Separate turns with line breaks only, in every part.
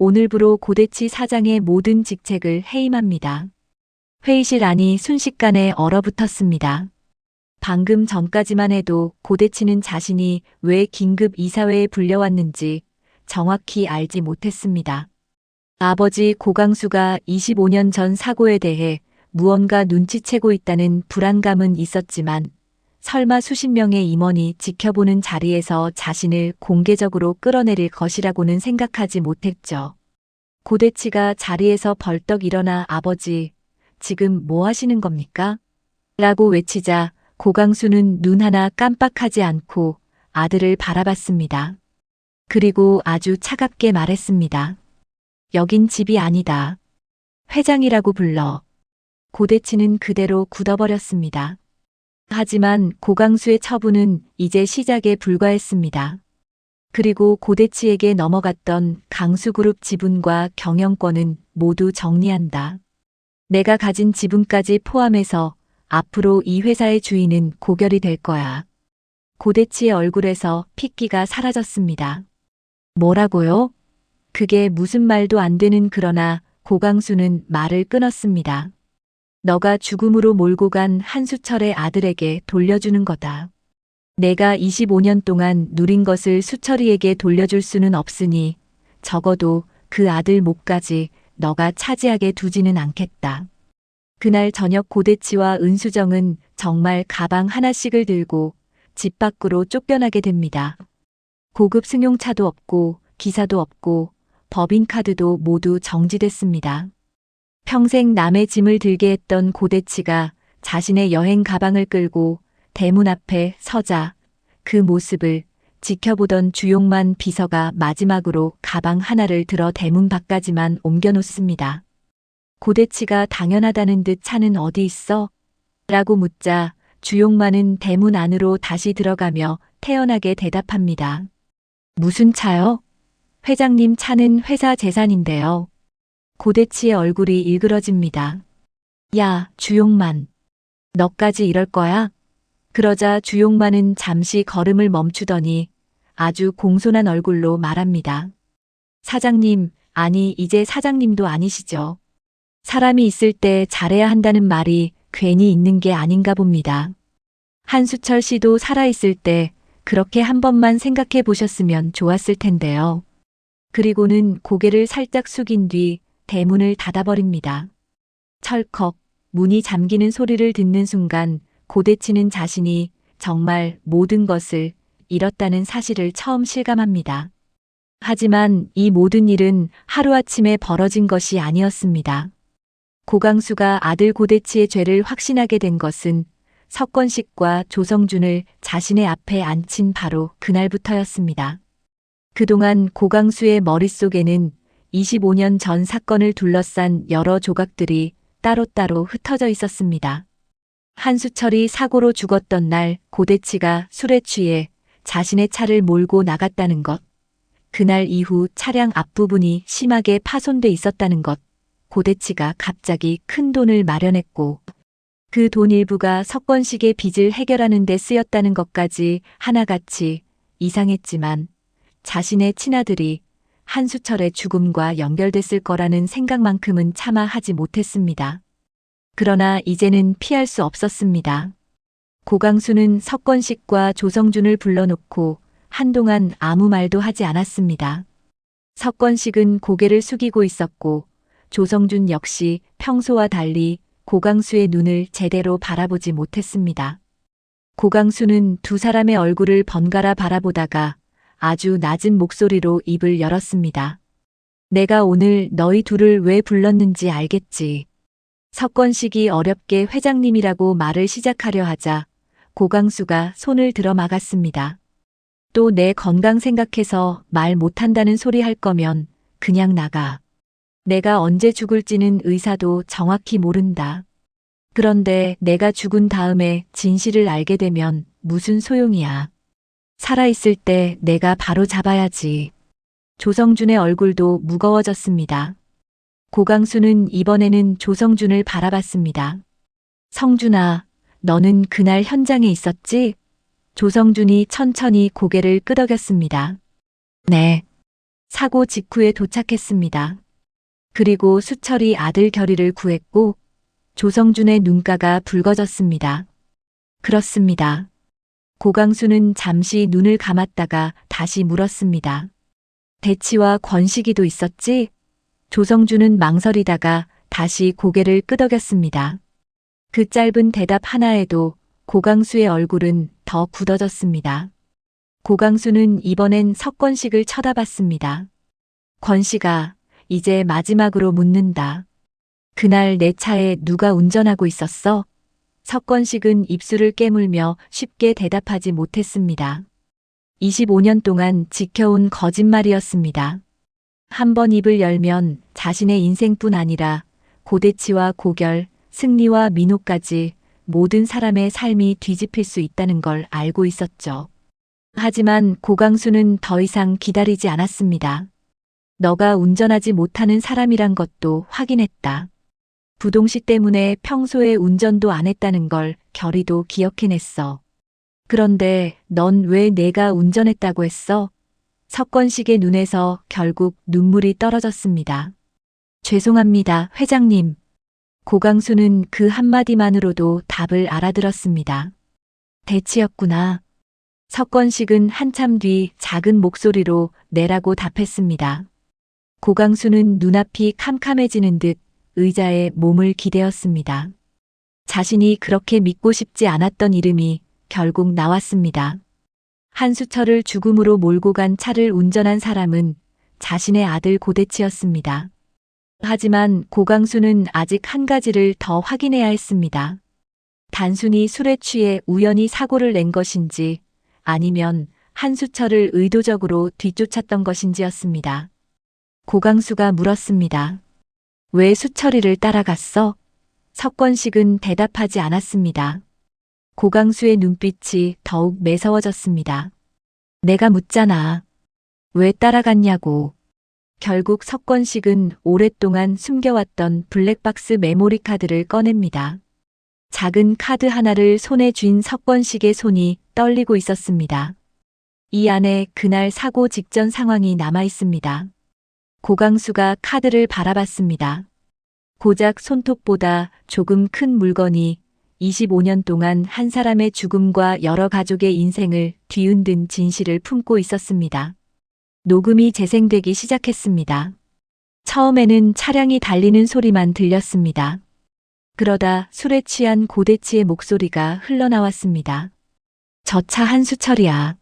오늘부로 고대치 사장의 모든 직책을 해임합니다. 회의실 안이 순식간에 얼어붙었습니다. 방금 전까지만 해도 고대치는 자신이 왜 긴급 이사회에 불려왔는지 정확히 알지 못했습니다. 아버지 고강수가 25년 전 사고에 대해 무언가 눈치채고 있다는 불안감은 있었지만 설마 수십 명의 임원이 지켜보는 자리에서 자신을 공개적으로 끌어내릴 것이라고는 생각하지 못했죠. 고대치가 자리에서 벌떡 일어나 아버지, 지금 뭐 하시는 겁니까? 라고 외치자 고강수는 눈 하나 깜빡하지 않고 아들을 바라봤습니다. 그리고 아주 차갑게 말했습니다. 여긴 집이 아니다. 회장이라고 불러. 고대치는 그대로 굳어버렸습니다. 하지만 고강수의 처분은 이제 시작에 불과했습니다. 그리고 고대치에게 넘어갔던 강수그룹 지분과 경영권은 모두 정리한다. 내가 가진 지분까지 포함해서 앞으로 이 회사의 주인은 고결이 될 거야. 고대치의 얼굴에서 핏기가 사라졌습니다. 뭐라고요? 그게 무슨 말도 안 되는 그러나 고강수는 말을 끊었습니다. 너가 죽음으로 몰고 간 한수철의 아들에게 돌려주는 거다. 내가 25년 동안 누린 것을 수철이에게 돌려줄 수는 없으니 적어도 그 아들 몫까지 너가 차지하게 두지는 않겠다. 그날 저녁 고대치와 은수정은 정말 가방 하나씩을 들고 집 밖으로 쫓겨나게 됩니다. 고급 승용차도 없고 기사도 없고 법인카드도 모두 정지됐습니다. 평생 남의 짐을 들게 했던 고대치가 자신의 여행 가방을 끌고 대문 앞에 서자 그 모습을 지켜보던 주용만 비서가 마지막으로 가방 하나를 들어 대문 밖까지만 옮겨놓습니다. 고대치가 당연하다는 듯 차는 어디 있어? 라고 묻자 주용만은 대문 안으로 다시 들어가며 태연하게 대답합니다. 무슨 차요? 회장님 차는 회사 재산인데요. 고대치의 얼굴이 일그러집니다. 야, 주용만. 너까지 이럴 거야? 그러자 주용만은 잠시 걸음을 멈추더니 아주 공손한 얼굴로 말합니다. 사장님, 아니 이제 사장님도 아니시죠. 사람이 있을 때 잘해야 한다는 말이 괜히 있는 게 아닌가 봅니다. 한수철 씨도 살아있을 때 그렇게 한 번만 생각해 보셨으면 좋았을 텐데요. 그리고는 고개를 살짝 숙인 뒤 대문을 닫아버립니다. 철컥 문이 잠기는 소리를 듣는 순간 고대치는 자신이 정말 모든 것을 잃었다는 사실을 처음 실감합니다. 하지만 이 모든 일은 하루아침에 벌어진 것이 아니었습니다. 고강수가 아들 고대치의 죄를 확신하게 된 것은 석권식과 조성준을 자신의 앞에 앉힌 바로 그날부터였습니다. 그동안 고강수의 머릿속에는 25년 전 사건을 둘러싼 여러 조각들이 따로따로 흩어져 있었습니다. 한수철이 사고로 죽었던 날 고대치가 술에 취해 자신의 차를 몰고 나갔다는 것, 그날 이후 차량 앞부분이 심하게 파손돼 있었다는 것, 고대치가 갑자기 큰 돈을 마련했고 그 돈 일부가 석권식의 빚을 해결하는 데 쓰였다는 것까지 하나같이 이상했지만 자신의 친아들이 한수철의 죽음과 연결됐을 거라는 생각만큼은 차마 하지 못했습니다. 그러나 이제는 피할 수 없었습니다. 고강수는 석권식과 조성준을 불러놓고 한동안 아무 말도 하지 않았습니다. 석권식은 고개를 숙이고 있었고 조성준 역시 평소와 달리 고강수의 눈을 제대로 바라보지 못했습니다. 고강수는 두 사람의 얼굴을 번갈아 바라보다가 아주 낮은 목소리로 입을 열었습니다. 내가 오늘 너희 둘을 왜 불렀는지 알겠지. 석권식이 어렵게 회장님이라고 말을 시작하려 하자 고강수가 손을 들어 막았습니다. 또 내 건강 생각해서 말 못한다는 소리 할 거면 그냥 나가. 내가 언제 죽을지는 의사도 정확히 모른다. 그런데 내가 죽은 다음에 진실을 알게 되면 무슨 소용이야. 살아있을 때 내가 바로 잡아야지. 조성준의 얼굴도 무거워졌습니다. 고강수는 이번에는 조성준을 바라봤습니다. 성준아, 너는 그날 현장에 있었지? 조성준이 천천히 고개를 끄덕였습니다. 네. 사고 직후에 도착했습니다. 그리고 수철이 아들 결의를 구했고 조성준의 눈가가 붉어졌습니다. 그렇습니다. 고강수는 잠시 눈을 감았다가 다시 물었습니다. 대치와 권식이도 있었지? 조성준은 망설이다가 다시 고개를 끄덕였습니다. 그 짧은 대답 하나에도 고강수의 얼굴은 더 굳어졌습니다. 고강수는 이번엔 석권식을 쳐다봤습니다. 권식아, 이제 마지막으로 묻는다. 그날 내 차에 누가 운전하고 있었어? 석권식은 입술을 깨물며 쉽게 대답하지 못했습니다. 25년 동안 지켜온 거짓말이었습니다. 한 번 입을 열면 자신의 인생뿐 아니라 고대치와 고결, 승리와 민호까지 모든 사람의 삶이 뒤집힐 수 있다는 걸 알고 있었죠. 하지만 고강수는 더 이상 기다리지 않았습니다. 너가 운전하지 못하는 사람이란 것도 확인했다. 부동씨 때문에 평소에 운전도 안 했다는 걸 결의도 기억해냈어. 그런데 넌 왜 내가 운전했다고 했어? 석권식의 눈에서 결국 눈물이 떨어졌습니다. 죄송합니다, 회장님. 고강수는 그 한마디만으로도 답을 알아들었습니다. 대치였구나. 석권식은 한참 뒤 작은 목소리로 내라고 답했습니다. 고강수는 눈앞이 캄캄해지는 듯 의자에 몸을 기대었습니다. 자신이 그렇게 믿고 싶지 않았던 이름이 결국 나왔습니다. 한수철을 죽음으로 몰고 간 차를 운전한 사람은 자신의 아들 고대치였습니다. 하지만 고강수는 아직 한 가지를 더 확인해야 했습니다. 단순히 술에 취해 우연히 사고를 낸 것인지 아니면 한수철을 의도적으로 뒤쫓았던 것인지였습니다. 고강수가 물었습니다. 왜 수철이를 따라갔어? 석권식은 대답하지 않았습니다. 고강수의 눈빛이 더욱 매서워졌습니다. 내가 묻잖아. 왜 따라갔냐고. 결국 석권식은 오랫동안 숨겨왔던 블랙박스 메모리 카드를 꺼냅니다. 작은 카드 하나를 손에 쥔 석권식의 손이 떨리고 있었습니다. 이 안에 그날 사고 직전 상황이 남아 있습니다. 고강수가 카드를 바라봤습니다. 고작 손톱보다 조금 큰 물건이 25년 동안 한 사람의 죽음과 여러 가족의 인생을 뒤흔든 진실을 품고 있었습니다. 녹음이 재생되기 시작했습니다. 처음에는 차량이 달리는 소리만 들렸습니다. 그러다 술에 취한 고대치의 목소리가 흘러나왔습니다. 저 차 한수철이야.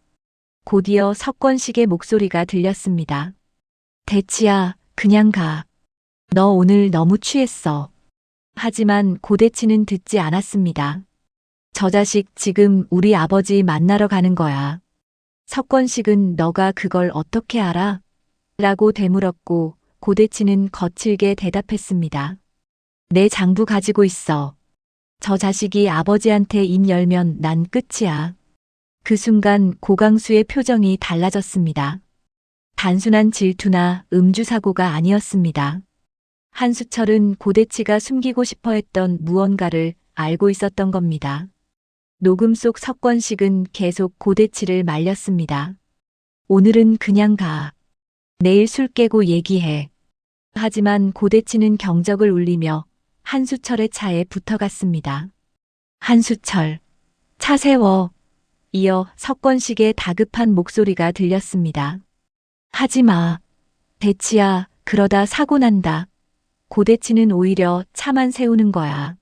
곧이어 석권식의 목소리가 들렸습니다. 대치야, 그냥 가. 너 오늘 너무 취했어. 하지만 고대치는 듣지 않았습니다. 저 자식 지금 우리 아버지 만나러 가는 거야. 석권식은 너가 그걸 어떻게 알아? 라고 되물었고 고대치는 거칠게 대답했습니다. 내 장부 가지고 있어. 저 자식이 아버지한테 입 열면 난 끝이야. 그 순간 고강수의 표정이 달라졌습니다. 단순한 질투나 음주 사고가 아니었습니다. 한수철은 고대치가 숨기고 싶어 했던 무언가를 알고 있었던 겁니다. 녹음 속 석권식은 계속 고대치를 말렸습니다. 오늘은 그냥 가. 내일 술 깨고 얘기해. 하지만 고대치는 경적을 울리며 한수철의 차에 붙어갔습니다. 한수철, 차 세워. 이어 석권식의 다급한 목소리가 들렸습니다. 하지마. 대치야, 그러다 사고 난다. 고대치는 오히려 차만 세우는 거야.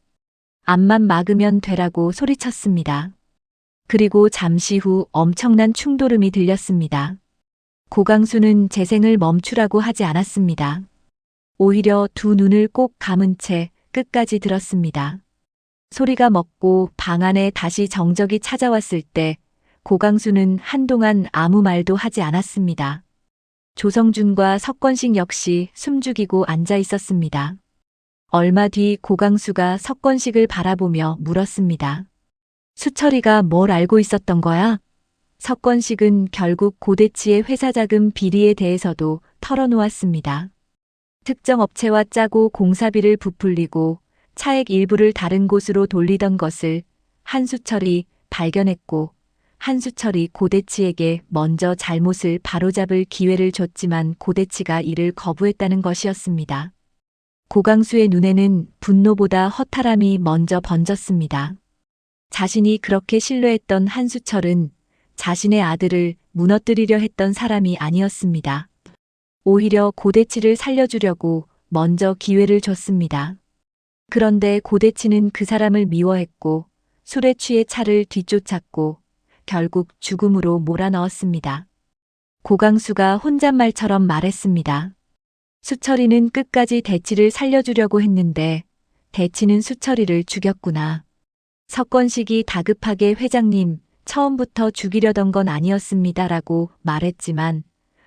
앞만 막으면 되라고 소리쳤습니다. 그리고 잠시 후 엄청난 충돌음이 들렸습니다. 고강수는 재생을 멈추라고 하지 않았습니다. 오히려 두 눈을 꼭 감은 채 끝까지 들었습니다. 소리가 멎고 방 안에 다시 정적이 찾아왔을 때 고강수는 한동안 아무 말도 하지 않았습니다. 조성준과 석권식 역시 숨죽이고 앉아 있었습니다. 얼마 뒤 고강수가 석권식을 바라보며 물었습니다. 수철이가 뭘 알고 있었던 거야? 석권식은 결국 고대치의 회사 자금 비리에 대해서도 털어놓았습니다. 특정 업체와 짜고 공사비를 부풀리고 차액 일부를 다른 곳으로 돌리던 것을 한수철이 발견했고 한수철이 고대치에게 먼저 잘못을 바로잡을 기회를 줬지만 고대치가 이를 거부했다는 것이었습니다. 고강수의 눈에는 분노보다 허탈함이 먼저 번졌습니다. 자신이 그렇게 신뢰했던 한수철은 자신의 아들을 무너뜨리려 했던 사람이 아니었습니다. 오히려 고대치를 살려주려고 먼저 기회를 줬습니다. 그런데 고대치는 그 사람을 미워했고 술에 취해 차를 뒤쫓았고 결국 죽음으로 몰아넣었습니다. 고강수가 혼잣말처럼 말했습니다. 수철이는 끝까지 대치를 살려주려고 했는데 대치는 수철이를 죽였구나. 석권식이 다급하게 회장님, 처음부터 죽이려던 건 아니었습니다라고 말했지만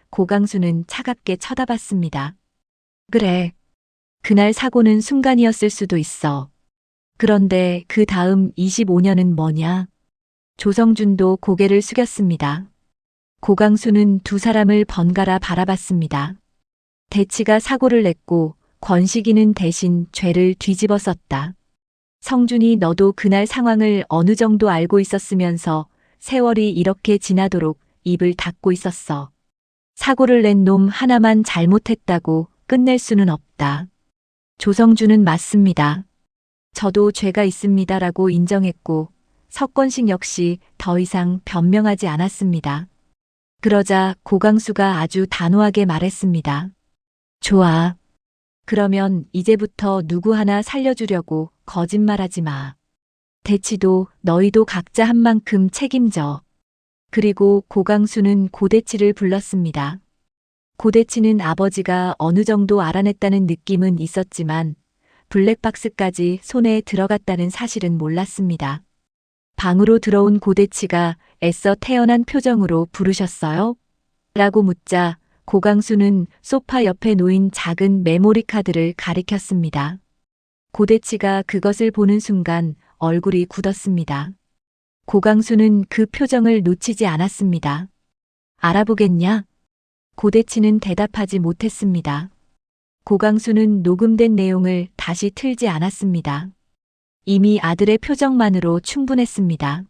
고강수는 차갑게 쳐다봤습니다. 그래. 그날 사고는 순간이었을 수도 있어. 그런데 그 다음 25년은 뭐냐? 조성준도 고개를 숙였습니다. 고강수는 두 사람을 번갈아 바라봤습니다. 대치가 사고를 냈고 권식이는 대신 죄를 뒤집어 썼다. 성준이 너도 그날 상황을 어느 정도 알고 있었으면서 세월이 이렇게 지나도록 입을 닫고 있었어. 사고를 낸 놈 하나만 잘못했다고 끝낼 수는 없다. 조성준은 맞습니다. 저도 죄가 있습니다라고 인정했고 석권식 역시 더 이상 변명하지 않았습니다. 그러자 고강수가 아주 단호하게 말했습니다. 좋아. 그러면 이제부터 누구 하나 살려주려고 거짓말하지 마. 대치도 너희도 각자 한 만큼 책임져. 그리고 고강수는 고대치를 불렀습니다. 고대치는 아버지가 어느 정도 알아냈다는 느낌은 있었지만 블랙박스까지 손에 들어갔다는 사실은 몰랐습니다. 방으로 들어온 고대치가 애써 태연한 표정으로 부르셨어요? 라고 묻자 고강수는 소파 옆에 놓인 작은 메모리 카드를 가리켰습니다. 고대치가 그것을 보는 순간 얼굴이 굳었습니다. 고강수는 그 표정을 놓치지 않았습니다. 알아보겠냐? 고대치는 대답하지 못했습니다. 고강수는 녹음된 내용을 다시 틀지 않았습니다. 이미 아들의 표정만으로 충분했습니다.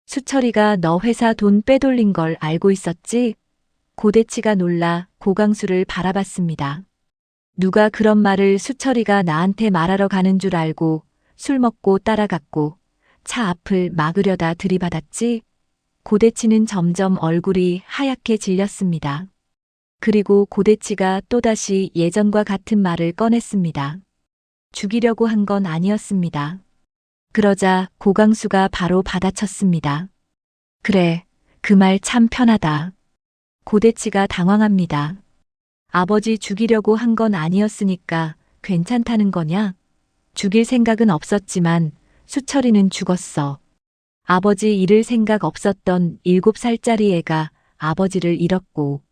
수철이가 너 회사 돈 빼돌린 걸 알고 있었지? 고대치가 놀라 고강수를 바라봤습니다. 누가 그런 말을 수철이가 나한테 말하러 가는 줄 알고 술 먹고 따라갔고 차 앞을 막으려다 들이받았지? 고대치는 점점 얼굴이 하얗게 질렸습니다. 그리고 고대치가 또다시 예전과 같은 말을 꺼냈습니다. 죽이려고 한 건 아니었습니다. 그러자 고강수가 바로 받아쳤습니다. 그래, 그 말 참 편하다. 고대치가 당황합니다. 아버지 죽이려고 한 건 아니었으니까 괜찮다는 거냐? 죽일 생각은 없었지만 수철이는 죽었어. 아버지 잃을 생각 없었던 7살짜리 애가 아버지를 잃었고.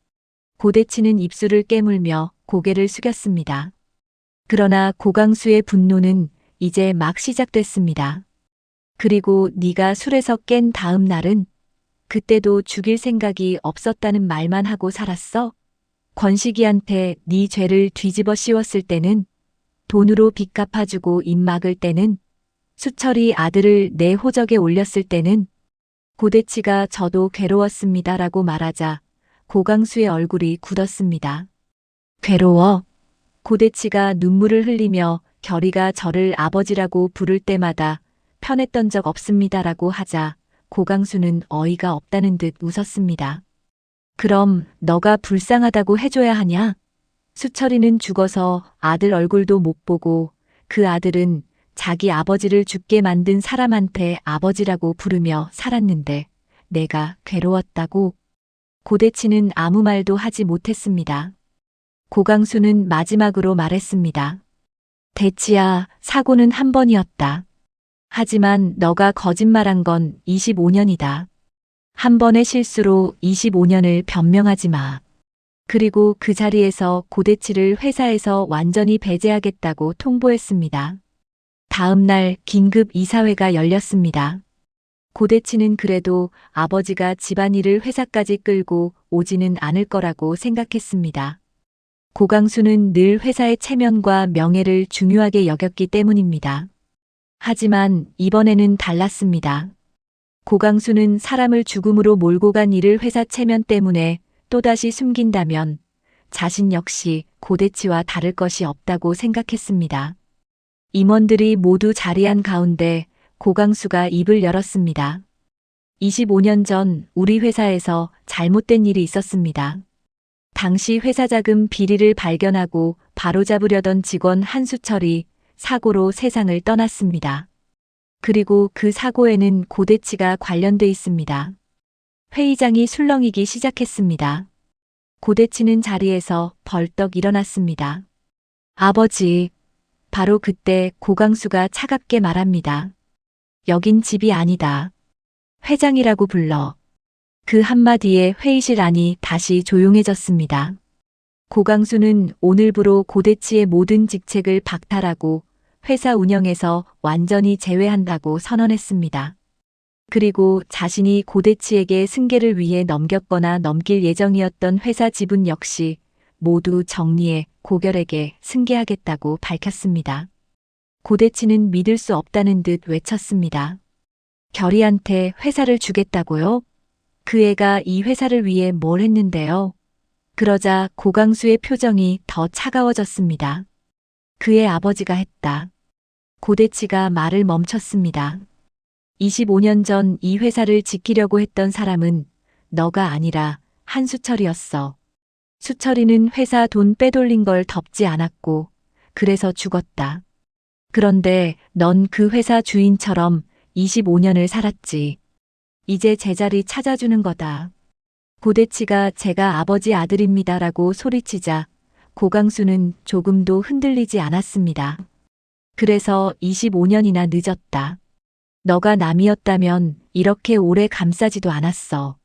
고대치는 입술을 깨물며 고개를 숙였습니다. 그러나 고강수의 분노는 이제 막 시작됐습니다. 그리고 네가 술에서 깬 다음 날은 그때도 죽일 생각이 없었다는 말만 하고 살았어? 권식이한테 네 죄를 뒤집어 씌웠을 때는, 돈으로 빚 갚아주고 입 막을 때는, 수철이 아들을 내 호적에 올렸을 때는 고대치가 저도 괴로웠습니다라고 말하자 고강수의 얼굴이 굳었습니다. 괴로워? 고대치가 눈물을 흘리며 결이가 저를 아버지라고 부를 때마다 편했던 적 없습니다라고 하자 고강수는 어이가 없다는 듯 웃었습니다. 그럼 너가 불쌍하다고 해줘야 하냐? 수철이는 죽어서 아들 얼굴도 못 보고 그 아들은 자기 아버지를 죽게 만든 사람한테 아버지라고 부르며 살았는데 내가 괴로웠다고? 고대치는 아무 말도 하지 못했습니다. 고강수는 마지막으로 말했습니다. 대치야, 사고는 한 번이었다. 하지만 너가 거짓말한 건 25년이다. 한 번의 실수로 25년을 변명하지 마. 그리고 그 자리에서 고대치를 회사에서 완전히 배제하겠다고 통보했습니다. 다음 날 긴급 이사회가 열렸습니다. 고대치는 그래도 아버지가 집안일을 회사까지 끌고 오지는 않을 거라고 생각했습니다. 고강수는 늘 회사의 체면과 명예를 중요하게 여겼기 때문입니다. 하지만 이번에는 달랐습니다. 고강수는 사람을 죽음으로 몰고 간 일을 회사 체면 때문에 또다시 숨긴다면 자신 역시 고대치와 다를 것이 없다고 생각했습니다. 임원들이 모두 자리한 가운데 고강수가 입을 열었습니다. 25년 전 우리 회사에서 잘못된 일이 있었습니다. 당시 회사 자금 비리를 발견하고 바로잡으려던 직원 한수철이 사고로 세상을 떠났습니다. 그리고 그 사고에는 고대치가 관련돼 있습니다. 회의장이 술렁이기 시작했습니다. 고대치는 자리에서 벌떡 일어났습니다. 아버지, 바로 그때 고강수가 차갑게 말합니다. 여긴 집이 아니다. 회장이라고 불러. 그 한마디에 회의실 안이 다시 조용해졌습니다. 고강수는 오늘부로 고대치의 모든 직책을 박탈하고 회사 운영에서 완전히 제외한다고 선언했습니다. 그리고 자신이 고대치에게 승계를 위해 넘겼거나 넘길 예정이었던 회사 지분 역시 모두 정리해 고결에게 승계하겠다고 밝혔습니다. 고대치는 믿을 수 없다는 듯 외쳤습니다. 결의한테 회사를 주겠다고요? 그 애가 이 회사를 위해 뭘 했는데요? 그러자 고강수의 표정이 더 차가워졌습니다. 그의 아버지가 했다. 고대치가 말을 멈췄습니다. 25년 전 이 회사를 지키려고 했던 사람은 너가 아니라 한수철이었어. 수철이는 회사 돈 빼돌린 걸 덮지 않았고 그래서 죽었다. 그런데 넌 그 회사 주인처럼 25년을 살았지. 이제 제자리 찾아주는 거다. 고대치가 제가 아버지 아들입니다라고 소리치자 고강수는 조금도 흔들리지 않았습니다. 그래서 25년이나 늦었다. 너가 남이었다면 이렇게 오래 감싸지도 않았어.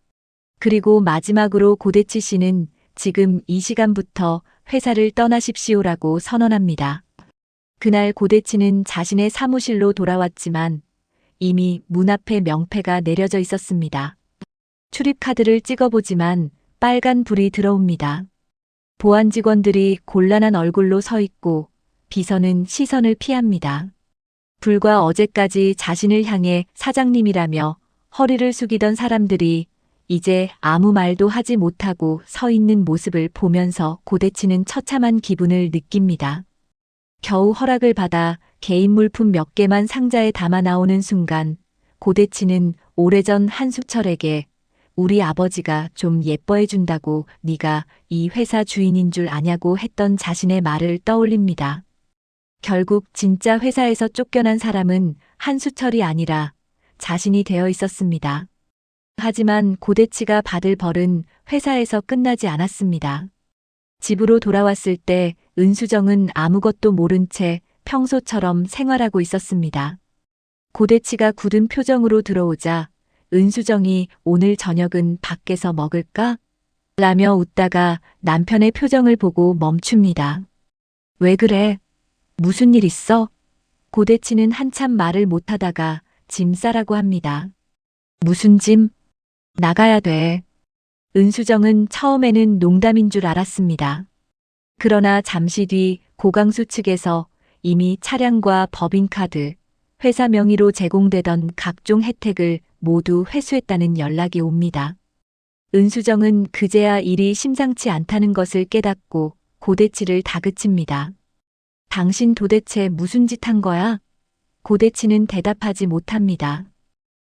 그리고 마지막으로 고대치 씨는 지금 이 시간부터 회사를 떠나십시오라고 선언합니다. 그날 고대치는 자신의 사무실로 돌아왔지만 이미 문 앞에 명패가 내려져 있었습니다. 출입카드를 찍어보지만 빨간 불이 들어옵니다. 보안 직원들이 곤란한 얼굴로 서 있고 비서는 시선을 피합니다. 불과 어제까지 자신을 향해 사장님이라며 허리를 숙이던 사람들이 이제 아무 말도 하지 못하고 서 있는 모습을 보면서 고대치는 처참한 기분을 느낍니다. 겨우 허락을 받아 개인 물품 몇 개만 상자에 담아 나오는 순간 고대치는 오래전 한수철에게 우리 아버지가 좀 예뻐해 준다고 네가 이 회사 주인인 줄 아냐고 했던 자신의 말을 떠올립니다. 결국 진짜 회사에서 쫓겨난 사람은 한수철이 아니라 자신이 되어 있었습니다. 하지만 고대치가 받을 벌은 회사에서 끝나지 않았습니다. 집으로 돌아왔을 때 은수정은 아무것도 모른 채 평소처럼 생활하고 있었습니다. 고대치가 굳은 표정으로 들어오자 은수정이 오늘 저녁은 밖에서 먹을까? 라며 웃다가 남편의 표정을 보고 멈춥니다. 왜 그래? 무슨 일 있어? 고대치는 한참 말을 못하다가 짐 싸라고 합니다. 무슨 짐? 나가야 돼. 은수정은 처음에는 농담인 줄 알았습니다. 그러나 잠시 뒤 고강수 측에서 이미 차량과 법인카드, 회사 명의로 제공되던 각종 혜택을 모두 회수했다는 연락이 옵니다. 은수정은 그제야 일이 심상치 않다는 것을 깨닫고 고대치를 다그칩니다. 당신 도대체 무슨 짓 한 거야? 고대치는 대답하지 못합니다.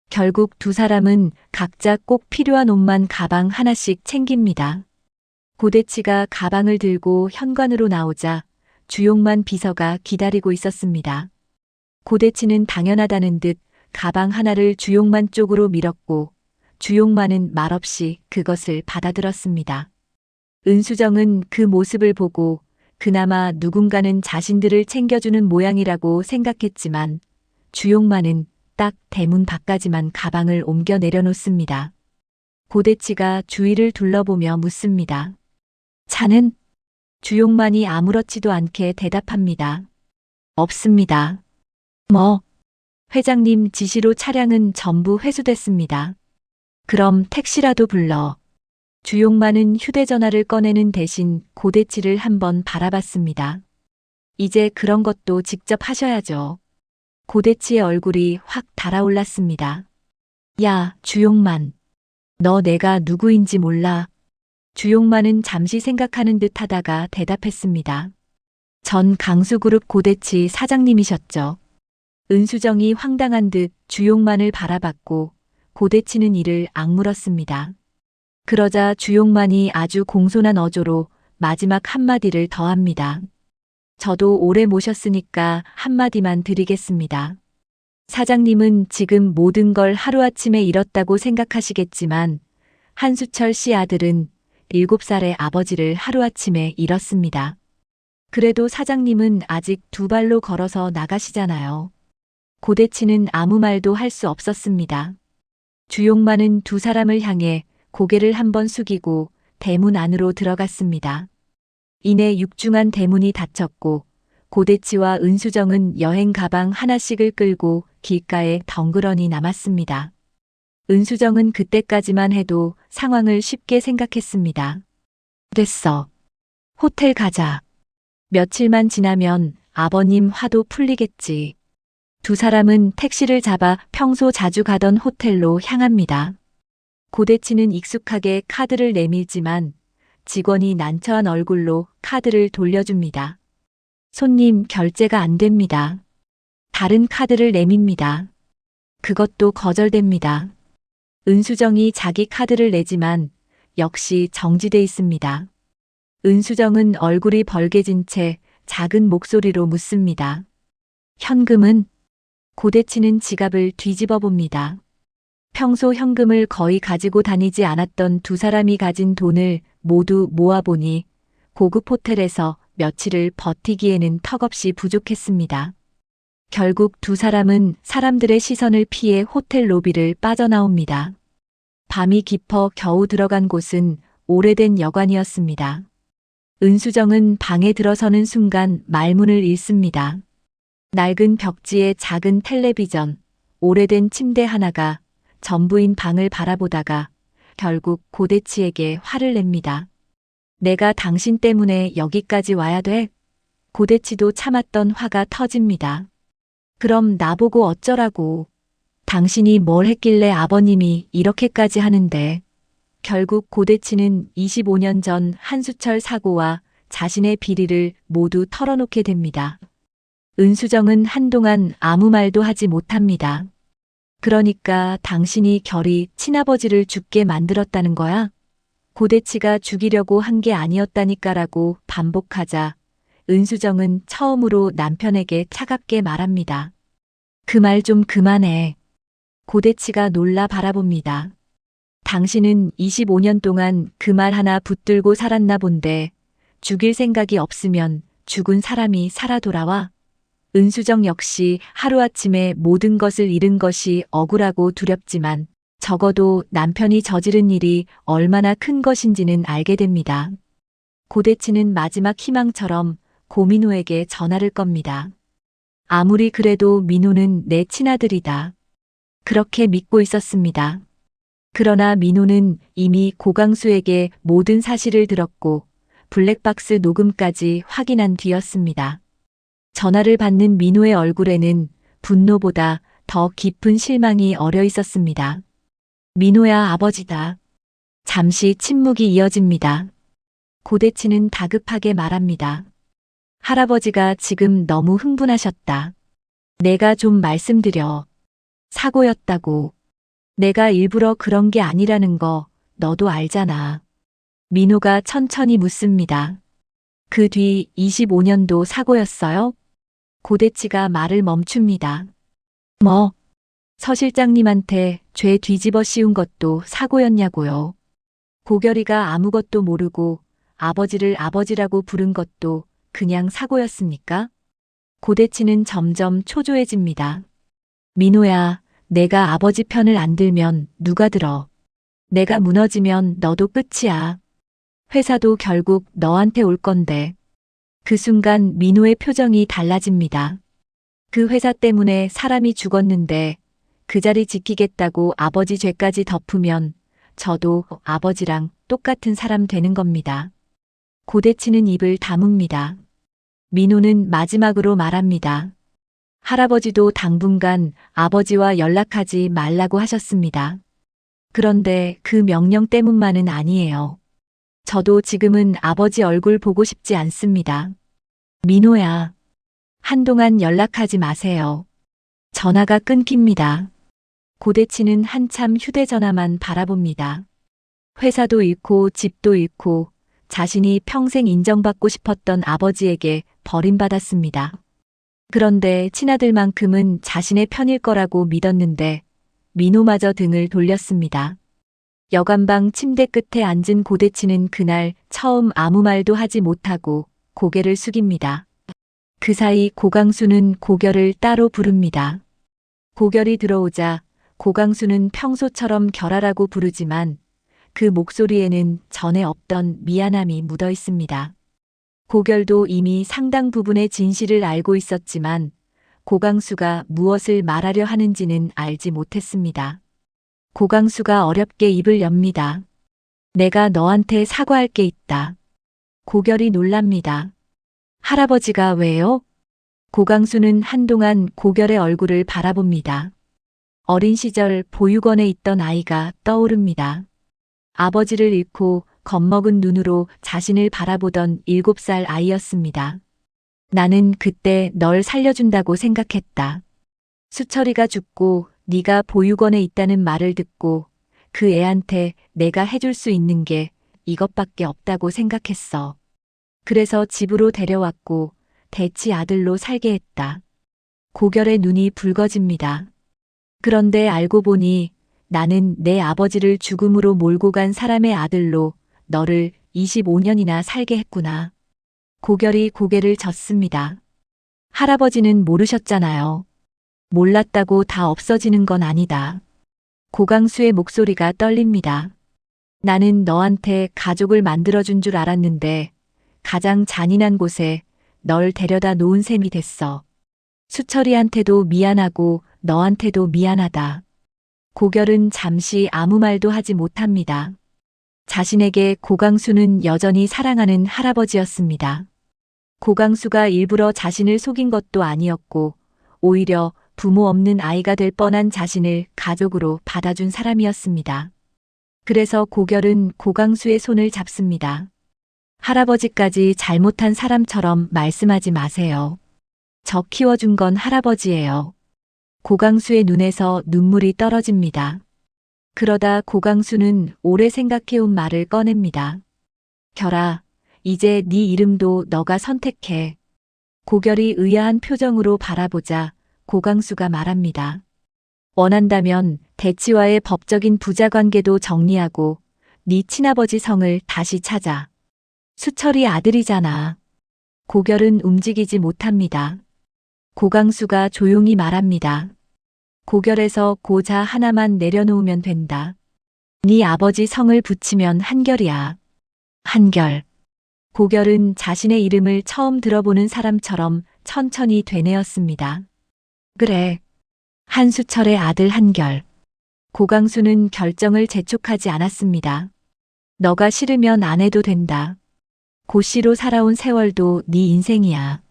결국 두 사람은 각자 꼭 필요한 옷만 가방 하나씩 챙깁니다. 고대치가 가방을 들고 현관으로 나오자 주용만 비서가 기다리고 있었습니다. 고대치는 당연하다는 듯 가방 하나를 주용만 쪽으로 밀었고 주용만은 말없이 그것을 받아들었습니다. 은수정은 그 모습을 보고 그나마 누군가는 자신들을 챙겨주는 모양이라고 생각했지만 주용만은 딱 대문 밖까지만 가방을 옮겨 내려놓습니다. 고대치가 주위를 둘러보며 묻습니다. 차는? 주용만이 아무렇지도 않게 대답합니다. 없습니다. 뭐? 회장님 지시로 차량은 전부 회수됐습니다. 그럼 택시라도 불러. 주용만은 휴대전화를 꺼내는 대신 고대치를 한번 바라봤습니다. 이제 그런 것도 직접 하셔야죠. 고대치의 얼굴이 확 달아올랐습니다. 야, 주용만. 너 내가 누구인지 몰라. 주용만은 잠시 생각하는 듯 하다가 대답했습니다. 전 강수그룹 고대치 사장님이셨죠. 은수정이 황당한 듯 주용만을 바라봤고 고대치는 이를 악물었습니다. 그러자 주용만이 아주 공손한 어조로 마지막 한마디를 더합니다. 저도 오래 모셨으니까 한마디만 드리겠습니다. 사장님은 지금 모든 걸 하루아침에 잃었다고 생각하시겠지만 한수철 씨 아들은 7살의 아버지를 하루아침에 잃었습니다. 그래도 사장님은 아직 2발로 걸어서 나가시잖아요. 고대치는 아무 말도 할 수 없었습니다. 주용만은 두 사람을 향해 고개를 한번 숙이고 대문 안으로 들어갔습니다. 이내 육중한 대문이 닫혔고 고대치와 은수정은 여행 가방 하나씩을 끌고 길가에 덩그러니 남았습니다. 은수정은 그때까지만 해도 상황을 쉽게 생각했습니다. 됐어. 호텔 가자. 며칠만 지나면 아버님 화도 풀리겠지. 두 사람은 택시를 잡아 평소 자주 가던 호텔로 향합니다. 고대치는 익숙하게 카드를 내밀지만 직원이 난처한 얼굴로 카드를 돌려줍니다. 손님, 결제가 안 됩니다. 다른 카드를 내밉니다. 그것도 거절됩니다. 은수정이 자기 카드를 내지만 역시 정지돼 있습니다. 은수정은 얼굴이 벌개진 채 작은 목소리로 묻습니다. 현금은? 고대치는 지갑을 뒤집어 봅니다. 평소 현금을 거의 가지고 다니지 않았던 두 사람이 가진 돈을 모두 모아보니 고급 호텔에서 며칠을 버티기에는 턱없이 부족했습니다. 결국 두 사람은 사람들의 시선을 피해 호텔 로비를 빠져나옵니다. 밤이 깊어 겨우 들어간 곳은 오래된 여관이었습니다. 은수정은 방에 들어서는 순간 말문을 잃습니다. 낡은 벽지에 작은 텔레비전, 오래된 침대 하나가 전부인 방을 바라보다가 결국 고대치에게 화를 냅니다. 내가 당신 때문에 여기까지 와야 돼? 고대치도 참았던 화가 터집니다. 그럼 나보고 어쩌라고. 당신이 뭘 했길래 아버님이 이렇게까지 하는데. 결국 고대치는 25년 전 한수철 사고와 자신의 비리를 모두 털어놓게 됩니다. 은수정은 한동안 아무 말도 하지 못합니다. 그러니까 당신이 결이 친아버지를 죽게 만들었다는 거야? 고대치가 죽이려고 한 게 아니었다니까라고 반복하자 은수정은 처음으로 남편에게 차갑게 말합니다. 그 말 좀 그만해. 고대치가 놀라 바라봅니다. 당신은 25년 동안 그 말 하나 붙들고 살았나 본데 죽일 생각이 없으면 죽은 사람이 살아 돌아와? 은수정 역시 하루아침에 모든 것을 잃은 것이 억울하고 두렵지만 적어도 남편이 저지른 일이 얼마나 큰 것인지는 알게 됩니다. 고대치는 마지막 희망처럼 고민호에게 전화를 겁니다. 아무리 그래도 민호는 내 친아들이다. 그렇게 믿고 있었습니다. 그러나 민호는 이미 고강수에게 모든 사실을 들었고 블랙박스 녹음까지 확인한 뒤였습니다. 전화를 받는 민호의 얼굴에는 분노보다 더 깊은 실망이 어려 있었습니다. 민호야, 아버지다. 잠시 침묵이 이어집니다. 고대치는 다급하게 말합니다. 할아버지가 지금 너무 흥분하셨다. 내가 좀 말씀드려. 사고였다고. 내가 일부러 그런 게 아니라는 거 너도 알잖아. 민호가 천천히 묻습니다. 그 뒤 25년도 사고였어요? 고대치가 말을 멈춥니다. 뭐? 서 실장님한테 죄 뒤집어 씌운 것도 사고였냐고요. 고결이가 아무것도 모르고 아버지를 아버지라고 부른 것도 그냥 사고였습니까? 고대치는 점점 초조해집니다. 민호야, 내가 아버지 편을 안 들면 누가 들어? 내가 무너지면 너도 끝이야. 회사도 결국 너한테 올 건데. 그 순간 민호의 표정이 달라집니다. 그 회사 때문에 사람이 죽었는데 그 자리 지키겠다고 아버지 죄까지 덮으면 저도 아버지랑 똑같은 사람 되는 겁니다. 고대치는 입을 다뭅니다. 민호는 마지막으로 말합니다. 할아버지도 당분간 아버지와 연락하지 말라고 하셨습니다. 그런데 그 명령 때문만은 아니에요. 저도 지금은 아버지 얼굴 보고 싶지 않습니다. 민호야, 한동안 연락하지 마세요. 전화가 끊깁니다. 고대치는 한참 휴대전화만 바라봅니다. 회사도 잃고 집도 잃고 자신이 평생 인정받고 싶었던 아버지에게 버림받았습니다. 그런데 친아들만큼은 자신의 편일 거라고 믿었는데 민호마저 등을 돌렸습니다. 여관방 침대 끝에 앉은 고대치는 그날 처음 아무 말도 하지 못하고 고개를 숙입니다. 그 사이 고강수는 고결을 따로 부릅니다. 고결이 들어오자 고강수는 평소처럼 결하라고 부르지만 그 목소리에는 전에 없던 미안함이 묻어 있습니다. 고결도 이미 상당 부분의 진실을 알고 있었지만 고강수가 무엇을 말하려 하는지는 알지 못했습니다. 고강수가 어렵게 입을 엽니다. 내가 너한테 사과할 게 있다. 고결이 놀랍니다. 할아버지가 왜요? 고강수는 한동안 고결의 얼굴을 바라봅니다. 어린 시절 보육원에 있던 아이가 떠오릅니다. 아버지를 잃고 겁먹은 눈으로 자신을 바라보던 7살 아이였습니다. 나는 그때 널 살려준다고 생각했다. 수철이가 죽고 네가 보육원에 있다는 말을 듣고 그 애한테 내가 해줄 수 있는 게 이것밖에 없다고 생각했어. 그래서 집으로 데려왔고 대치 아들로 살게 했다. 고결의 눈이 붉어집니다. 그런데 알고 보니 나는 내 아버지를 죽음으로 몰고 간 사람의 아들로 너를 25년이나 살게 했구나. 고결이 고개를 젓습니다. 할아버지는 모르셨잖아요. 몰랐다고 다 없어지는 건 아니다. 고강수의 목소리가 떨립니다. 나는 너한테 가족을 만들어준 줄 알았는데 가장 잔인한 곳에 널 데려다 놓은 셈이 됐어. 수철이한테도 미안하고 너한테도 미안하다. 고결은 잠시 아무 말도 하지 못합니다. 자신에게 고강수는 여전히 사랑하는 할아버지였습니다. 고강수가 일부러 자신을 속인 것도 아니었고 오히려 부모 없는 아이가 될 뻔한 자신을 가족으로 받아준 사람이었습니다. 그래서 고결은 고강수의 손을 잡습니다. 할아버지까지 잘못한 사람처럼 말씀하지 마세요. 저 키워준 건 할아버지예요. 고강수의 눈에서 눈물이 떨어집니다. 그러다 고강수는 오래 생각해온 말을 꺼냅니다. 결아, 이제 네 이름도 너가 선택해. 고결이 의아한 표정으로 바라보자 고강수가 말합니다. 원한다면 대치와의 법적인 부자관계도 정리하고 네 친아버지 성을 다시 찾아. 수철이 아들이잖아. 고결은 움직이지 못합니다. 고강수가 조용히 말합니다. 고결에서 고자 하나만 내려놓으면 된다. 네 아버지 성을 붙이면 한결이야. 한결. 고결은 자신의 이름을 처음 들어보는 사람처럼 천천히 되뇌었습니다. 그래. 한수철의 아들 한결. 고강수는 결정을 재촉하지 않았습니다. 너가 싫으면 안 해도 된다. 고씨로 살아온 세월도 네 인생이야.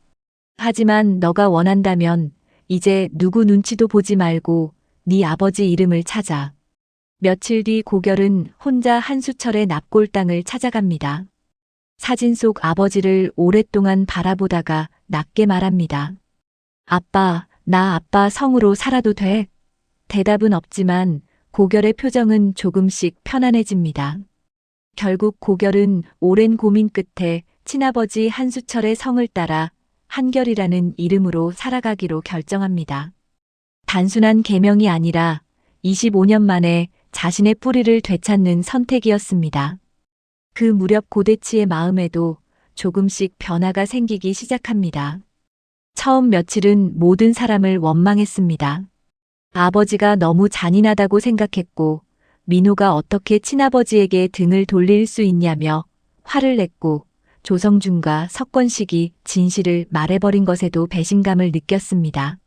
하지만 너가 원한다면 이제 누구 눈치도 보지 말고 네 아버지 이름을 찾아. 며칠 뒤 고결은 혼자 한수철의 납골당을 찾아갑니다. 사진 속 아버지를 오랫동안 바라보다가 낮게 말합니다. 아빠, 나 아빠 성으로 살아도 돼? 대답은 없지만 고결의 표정은 조금씩 편안해집니다. 결국 고결은 오랜 고민 끝에 친아버지 한수철의 성을 따라 한결이라는 이름으로 살아가기로 결정합니다. 단순한 계명이 아니라 25년 만에 자신의 뿌리를 되찾는 선택이었습니다. 그 무렵 고대치의 마음에도 조금씩 변화가 생기기 시작합니다. 처음 며칠은 모든 사람을 원망했습니다. 아버지가 너무 잔인하다고 생각했고 민호가 어떻게 친아버지에게 등을 돌릴 수 있냐며 화를 냈고 조성준과 석권식이 진실을 말해버린 것에도 배신감을 느꼈습니다.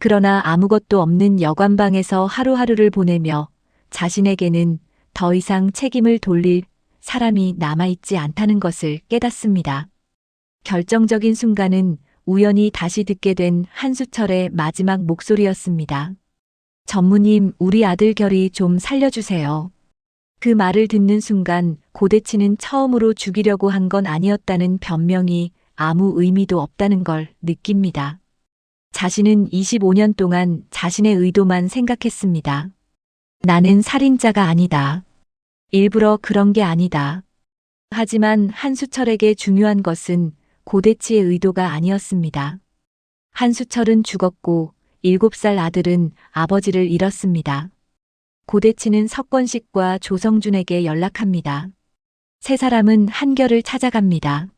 그러나 아무것도 없는 여관방에서 하루하루를 보내며 자신에게는 더 이상 책임을 돌릴 사람이 남아있지 않다는 것을 깨닫습니다. 결정적인 순간은 우연히 다시 듣게 된 한수철의 마지막 목소리였습니다. 전무님, 우리 아들 결이 좀 살려주세요. 그 말을 듣는 순간 고대치는 처음으로 죽이려고 한 건 아니었다는 변명이 아무 의미도 없다는 걸 느낍니다. 자신은 25년 동안 자신의 의도만 생각했습니다. 나는 살인자가 아니다. 일부러 그런 게 아니다. 하지만 한수철에게 중요한 것은 고대치의 의도가 아니었습니다. 한수철은 죽었고 7살 아들은 아버지를 잃었습니다. 고대치는 석권식과 조성준에게 연락합니다. 세 사람은 한결을 찾아갑니다.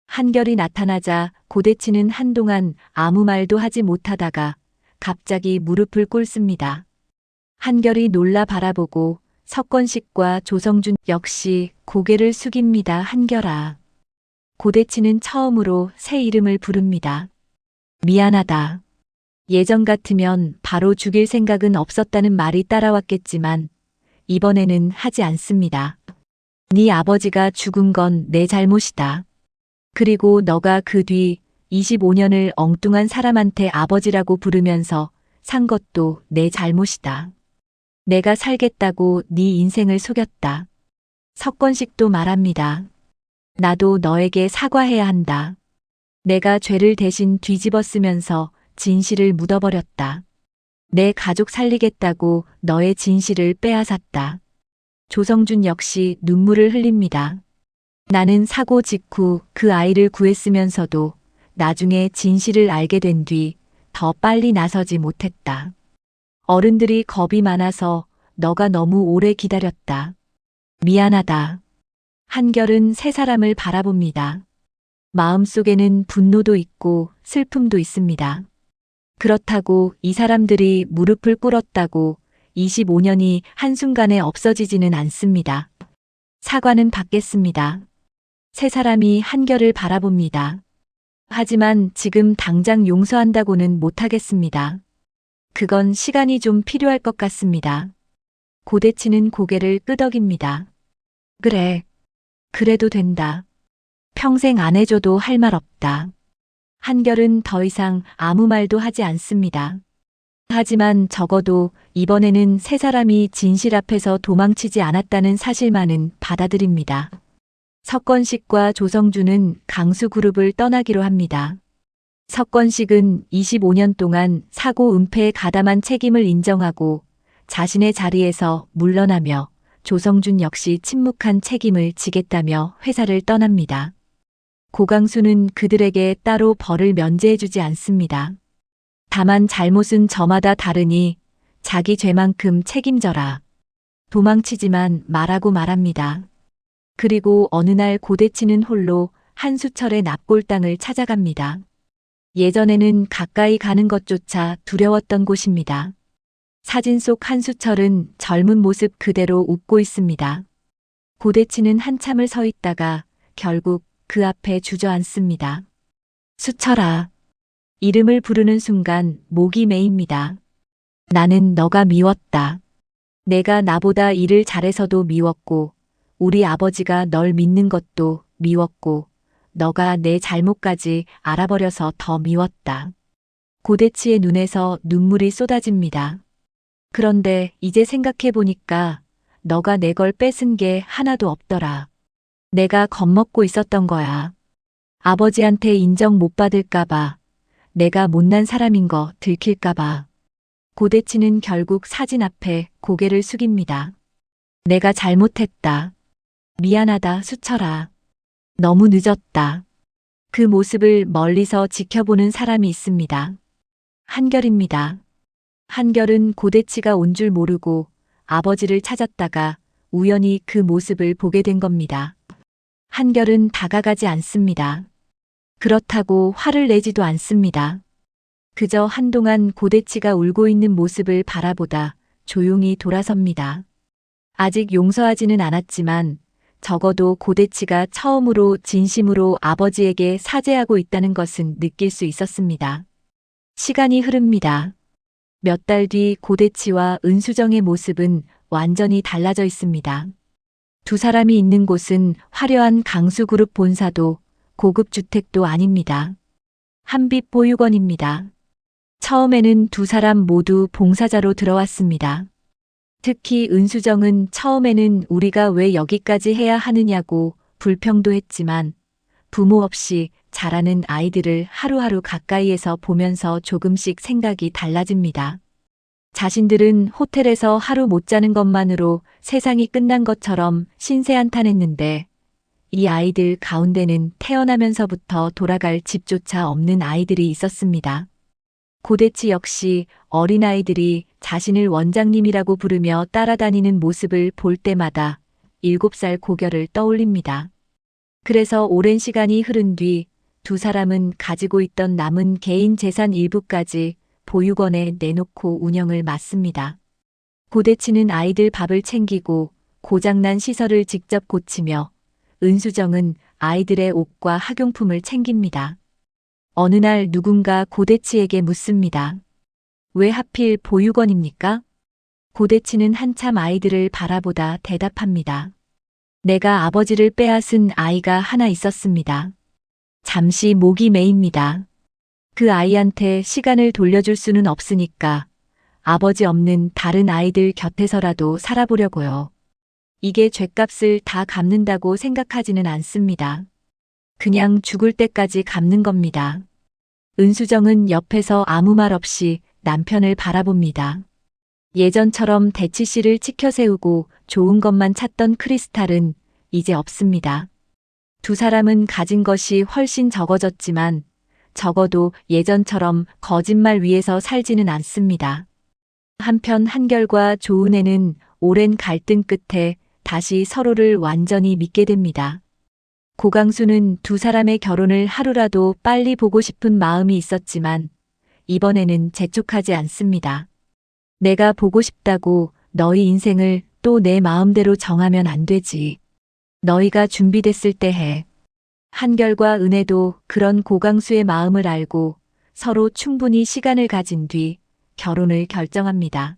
한결이 나타나자 고대치는 한동안 아무 말도 하지 못하다가 갑자기 무릎을 꿇습니다. 한결이 놀라 바라보고 석권식과 조성준 역시 고개를 숙입니다. 한결아. 고대치는 처음으로 새 이름을 부릅니다. 미안하다. 예전 같으면 바로 죽일 생각은 없었다는 말이 따라왔겠지만 이번에는 하지 않습니다. 네 아버지가 죽은 건 내 잘못이다. 그리고 너가 그 뒤 25년을 엉뚱한 사람한테 아버지라고 부르면서 산 것도 내 잘못이다. 내가 살겠다고 네 인생을 속였다. 석권식도 말합니다. 나도 너에게 사과해야 한다. 내가 죄를 대신 뒤집어 쓰면서 진실을 묻어버렸다. 내 가족 살리겠다고 너의 진실을 빼앗았다. 조성준 역시 눈물을 흘립니다. 나는 사고 직후 그 아이를 구했으면서도 나중에 진실을 알게 된 뒤 더 빨리 나서지 못했다. 어른들이 겁이 많아서 너가 너무 오래 기다렸다. 미안하다. 한결은 세 사람을 바라봅니다. 마음속에는 분노도 있고 슬픔도 있습니다. 그렇다고 이 사람들이 무릎을 꿇었다고 25년이 한순간에 없어지지는 않습니다. 사과는 받겠습니다. 세 사람이 한결을 바라봅니다. 하지만 지금 당장 용서한다고는 못하겠습니다. 그건 시간이 좀 필요할 것 같습니다. 고대치는 고개를 끄덕입니다. 그래. 그래도 된다. 평생 안 해줘도 할 말 없다. 한결은 더 이상 아무 말도 하지 않습니다. 하지만 적어도 이번에는 세 사람이 진실 앞에서 도망치지 않았다는 사실만은 받아들입니다. 석권식과 조성준은 강수그룹을 떠나기로 합니다. 석권식은 25년 동안 사고 은폐에 가담한 책임을 인정하고 자신의 자리에서 물러나며 조성준 역시 침묵한 책임을 지겠다며 회사를 떠납니다. 고강수는 그들에게 따로 벌을 면제해주지 않습니다. 다만 잘못은 저마다 다르니 자기 죄만큼 책임져라. 도망치지만 말하고 말합니다. 그리고 어느 날 고대치는 홀로 한수철의 납골당을 찾아갑니다. 예전에는 가까이 가는 것조차 두려웠던 곳입니다. 사진 속 한수철은 젊은 모습 그대로 웃고 있습니다. 고대치는 한참을 서 있다가 결국 그 앞에 주저앉습니다. 수철아. 이름을 부르는 순간 목이 메입니다. 나는 너가 미웠다. 내가 나보다 일을 잘해서도 미웠고 우리 아버지가 널 믿는 것도 미웠고 너가 내 잘못까지 알아버려서 더 미웠다. 고대치의 눈에서 눈물이 쏟아집니다. 그런데 이제 생각해보니까 너가 내 걸 뺏은 게 하나도 없더라. 내가 겁먹고 있었던 거야. 아버지한테 인정 못 받을까봐, 내가 못난 사람인 거 들킬까봐. 고대치는 결국 사진 앞에 고개를 숙입니다. 내가 잘못했다. 미안하다, 수철아. 너무 늦었다. 그 모습을 멀리서 지켜보는 사람이 있습니다. 한결입니다. 한결은 고대치가 온 줄 모르고 아버지를 찾았다가 우연히 그 모습을 보게 된 겁니다. 한결은 다가가지 않습니다. 그렇다고 화를 내지도 않습니다. 그저 한동안 고대치가 울고 있는 모습을 바라보다 조용히 돌아섭니다. 아직 용서하지는 않았지만 적어도 고대치가 처음으로 진심으로 아버지에게 사죄하고 있다는 것은 느낄 수 있었습니다. 시간이 흐릅니다. 몇 달 뒤 고대치와 은수정의 모습은 완전히 달라져 있습니다. 두 사람이 있는 곳은 화려한 강수그룹 본사도 고급 주택도 아닙니다. 한빛 보육원입니다. 처음에는 두 사람 모두 봉사자로 들어왔습니다. 특히 은수정은 처음에는 우리가 왜 여기까지 해야 하느냐고 불평도 했지만 부모 없이 자라는 아이들을 하루하루 가까이에서 보면서 조금씩 생각이 달라집니다. 자신들은 호텔에서 하루 못 자는 것만으로 세상이 끝난 것처럼 신세한탄했는데 이 아이들 가운데는 태어나면서부터 돌아갈 집조차 없는 아이들이 있었습니다. 고대치 역시 어린아이들이 자신을 원장님이라고 부르며 따라다니는 모습을 볼 때마다 7살 고결을 떠올립니다. 그래서 오랜 시간이 흐른 뒤 두 사람은 가지고 있던 남은 개인 재산 일부까지 보육원에 내놓고 운영을 맡습니다. 고대치는 아이들 밥을 챙기고 고장난 시설을 직접 고치며 은수정은 아이들의 옷과 학용품을 챙깁니다. 어느 날 누군가 고대치에게 묻습니다. 왜 하필 보육원입니까? 고대치는 한참 아이들을 바라보다 대답합니다. 내가 아버지를 빼앗은 아이가 하나 있었습니다. 잠시 목이 메입니다. 그 아이한테 시간을 돌려줄 수는 없으니까 아버지 없는 다른 아이들 곁에서라도 살아보려고요. 이게 죗값을 다 갚는다고 생각하지는 않습니다. 그냥 죽을 때까지 갚는 겁니다. 은수정은 옆에서 아무 말 없이 남편을 바라봅니다. 예전처럼 대치 씨를 치켜세우고 좋은 것만 찾던 크리스탈은 이제 없습니다. 두 사람은 가진 것이 훨씬 적어졌지만 적어도 예전처럼 거짓말 위에서 살지는 않습니다. 한편 한결과 조은혜는 오랜 갈등 끝에 다시 서로를 완전히 믿게 됩니다. 고강수는 두 사람의 결혼을 하루라도 빨리 보고 싶은 마음이 있었지만 이번에는 재촉하지 않습니다. 내가 보고 싶다고 너희 인생을 또 내 마음대로 정하면 안 되지. 너희가 준비됐을 때 해. 한결과 은혜도 그런 고강수의 마음을 알고 서로 충분히 시간을 가진 뒤 결혼을 결정합니다.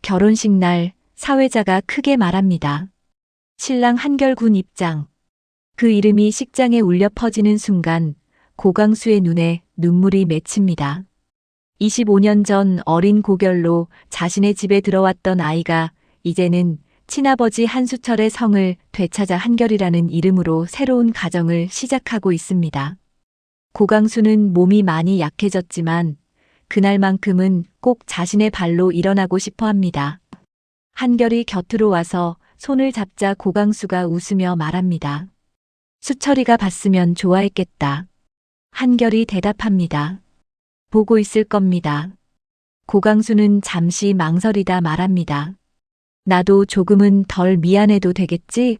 결혼식 날 사회자가 크게 말합니다. 신랑 한결군 입장. 그 이름이 식장에 울려 퍼지는 순간 고강수의 눈에 눈물이 맺힙니다. 25년 전 어린 고결로 자신의 집에 들어왔던 아이가 이제는 친아버지 한수철의 성을 되찾아 한결이라는 이름으로 새로운 가정을 시작하고 있습니다. 고강수는 몸이 많이 약해졌지만 그날만큼은 꼭 자신의 발로 일어나고 싶어 합니다. 한결이 곁으로 와서 손을 잡자 고강수가 웃으며 말합니다. 수철이가 봤으면 좋아했겠다. 한결이 대답합니다. 보고 있을 겁니다. 고강수는 잠시 망설이다 말합니다. 나도 조금은 덜 미안해도 되겠지?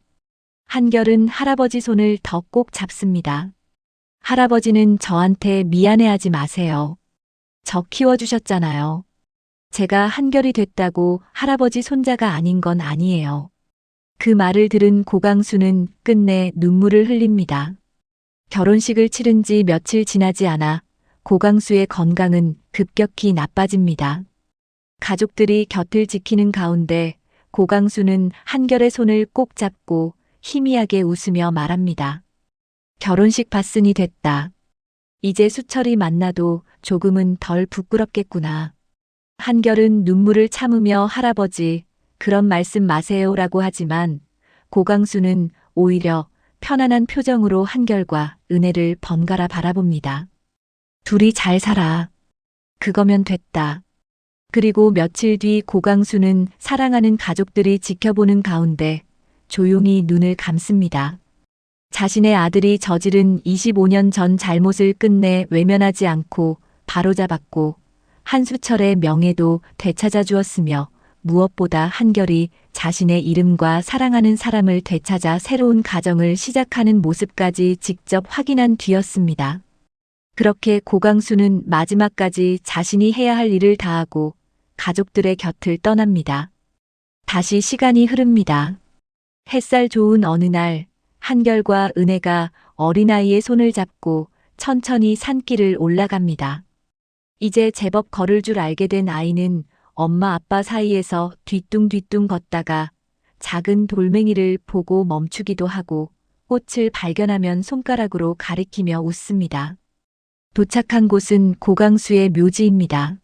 한결은 할아버지 손을 더 꼭 잡습니다. 할아버지는 저한테 미안해하지 마세요. 저 키워주셨잖아요. 제가 한결이 됐다고 할아버지 손자가 아닌 건 아니에요. 그 말을 들은 고강수는 끝내 눈물을 흘립니다. 결혼식을 치른 지 며칠 지나지 않아 고강수의 건강은 급격히 나빠집니다. 가족들이 곁을 지키는 가운데 고강수는 한결의 손을 꼭 잡고 희미하게 웃으며 말합니다. 결혼식 봤으니 됐다. 이제 수철이 만나도 조금은 덜 부끄럽겠구나. 한결은 눈물을 참으며 할아버지, 그런 말씀 마세요라고 하지만 고강수는 오히려 편안한 표정으로 한결과 은혜를 번갈아 바라봅니다. 둘이 잘 살아. 그거면 됐다. 그리고 며칠 뒤 고강수는 사랑하는 가족들이 지켜보는 가운데 조용히 눈을 감습니다. 자신의 아들이 저지른 25년 전 잘못을 끝내 외면하지 않고 바로잡았고 한수철의 명예도 되찾아 주었으며 무엇보다 한결이 자신의 이름과 사랑하는 사람을 되찾아 새로운 가정을 시작하는 모습까지 직접 확인한 뒤였습니다. 그렇게 고강수는 마지막까지 자신이 해야 할 일을 다하고 가족들의 곁을 떠납니다. 다시 시간이 흐릅니다. 햇살 좋은 어느 날 한결과 은혜가 어린아이의 손을 잡고 천천히 산길을 올라갑니다. 이제 제법 걸을 줄 알게 된 아이는 엄마 아빠 사이에서 뒤뚱뒤뚱 걷다가 작은 돌멩이를 보고 멈추기도 하고 꽃을 발견하면 손가락으로 가리키며 웃습니다. 도착한 곳은 고강수의 묘지입니다.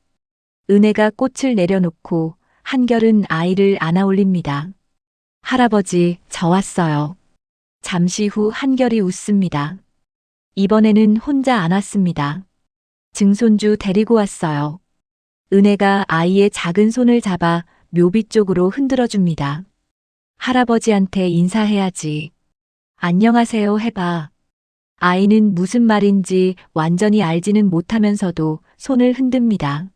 은혜가 꽃을 내려놓고 한결은 아이를 안아 올립니다. 할아버지, 저 왔어요. 잠시 후 한결이 웃습니다. 이번에는 혼자 안 왔습니다. 증손주 데리고 왔어요. 은혜가 아이의 작은 손을 잡아 묘비 쪽으로 흔들어 줍니다. 할아버지한테 인사해야지. 안녕하세요 해봐. 아이는 무슨 말인지 완전히 알지는 못하면서도 손을 흔듭니다.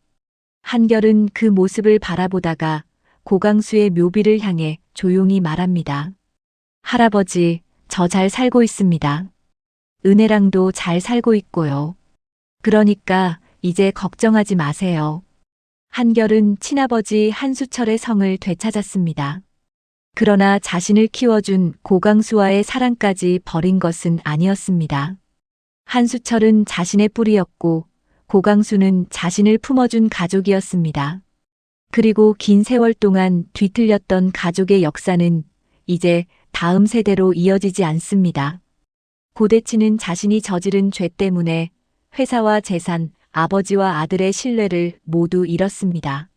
한결은 그 모습을 바라보다가 고강수의 묘비를 향해 조용히 말합니다. 할아버지, 저 잘 살고 있습니다. 은혜랑도 잘 살고 있고요. 그러니까 이제 걱정하지 마세요. 한결은 친아버지 한수철의 성을 되찾았습니다. 그러나 자신을 키워준 고강수와의 사랑까지 버린 것은 아니었습니다. 한수철은 자신의 뿌리였고 고강수는 자신을 품어준 가족이었습니다. 그리고 긴 세월 동안 뒤틀렸던 가족의 역사는 이제 다음 세대로 이어지지 않습니다. 고대치는 자신이 저지른 죄 때문에 회사와 재산, 아버지와 아들의 신뢰를 모두 잃었습니다.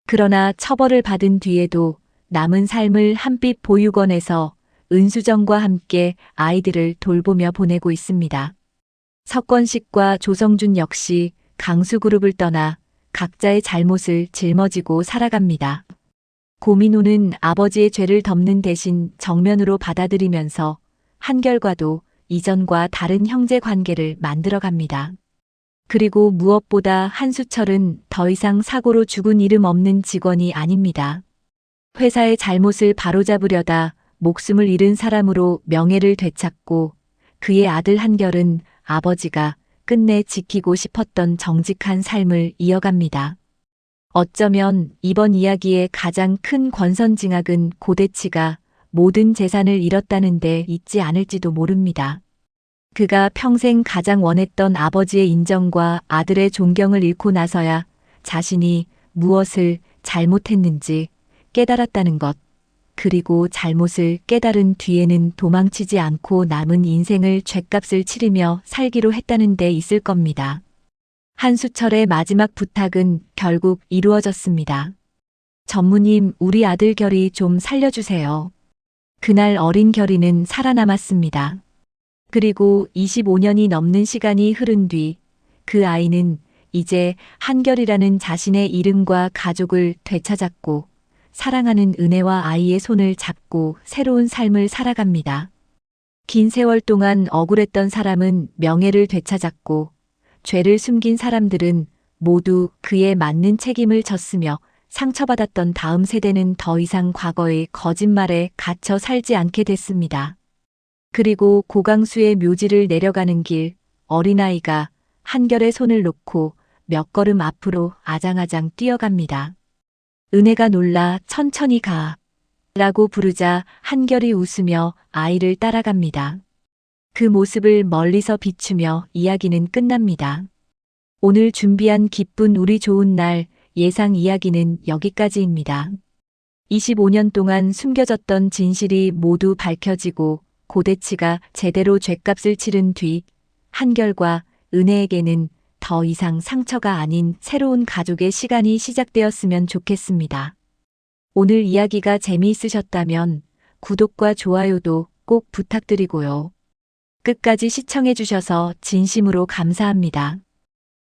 그러나 처벌을 받은 뒤에도 남은 삶을 한빛 보육원에서 은수정과 함께 아이들을 돌보며 보내고 있습니다. 석권식과 조성준 역시 강수그룹을 떠나 각자의 잘못을 짊어지고 살아갑니다. 고민호는 아버지의 죄를 덮는 대신 정면으로 받아들이면서 한결과도 이전과 다른 형제 관계를 만들어갑니다. 그리고 무엇보다 한수철은 더 이상 사고로 죽은 이름 없는 직원이 아닙니다. 회사의 잘못을 바로잡으려다 목숨을 잃은 사람으로 명예를 되찾고 그의 아들 한결은 아버지가 끝내 지키고 싶었던 정직한 삶을 이어갑니다. 어쩌면 이번 이야기의 가장 큰 권선징악은 고대치가 모든 재산을 잃었다는 데 있지 않을지도 모릅니다. 그가 평생 가장 원했던 아버지의 인정과 아들의 존경을 잃고 나서야 자신이 무엇을 잘못했는지 깨달았다는 것, 그리고 잘못을 깨달은 뒤에는 도망치지 않고 남은 인생을 죗값을 치르며 살기로 했다는 데 있을 겁니다. 한수철의 마지막 부탁은 결국 이루어졌습니다. 전무님, 우리 아들 결이 좀 살려주세요. 그날 어린 결이는 살아남았습니다. 그리고 25년이 넘는 시간이 흐른 뒤 그 아이는 이제 한결이라는 자신의 이름과 가족을 되찾았고 사랑하는 은혜와 아이의 손을 잡고 새로운 삶을 살아갑니다. 긴 세월 동안 억울했던 사람은 명예를 되찾았고 죄를 숨긴 사람들은 모두 그에 맞는 책임을 졌으며 상처받았던 다음 세대는 더 이상 과거의 거짓말에 갇혀 살지 않게 됐습니다. 그리고 고강수의 묘지를 내려가는 길, 어린아이가 한결의 손을 놓고 몇 걸음 앞으로 아장아장 뛰어갑니다. 은혜가 놀라 천천히 가 라고 부르자 한결이 웃으며 아이를 따라갑니다. 그 모습을 멀리서 비추며 이야기는 끝납니다. 오늘 준비한 기쁜 우리 좋은 날 예상 이야기는 여기까지입니다. 25년 동안 숨겨졌던 진실이 모두 밝혀지고 고대치가 제대로 죗값을 치른 뒤 한결과 은혜에게는 더 이상 상처가 아닌 새로운 가족의 시간이 시작되었으면 좋겠습니다. 오늘 이야기가 재미있으셨다면 구독과 좋아요도 꼭 부탁드리고요. 끝까지 시청해주셔서 진심으로 감사합니다.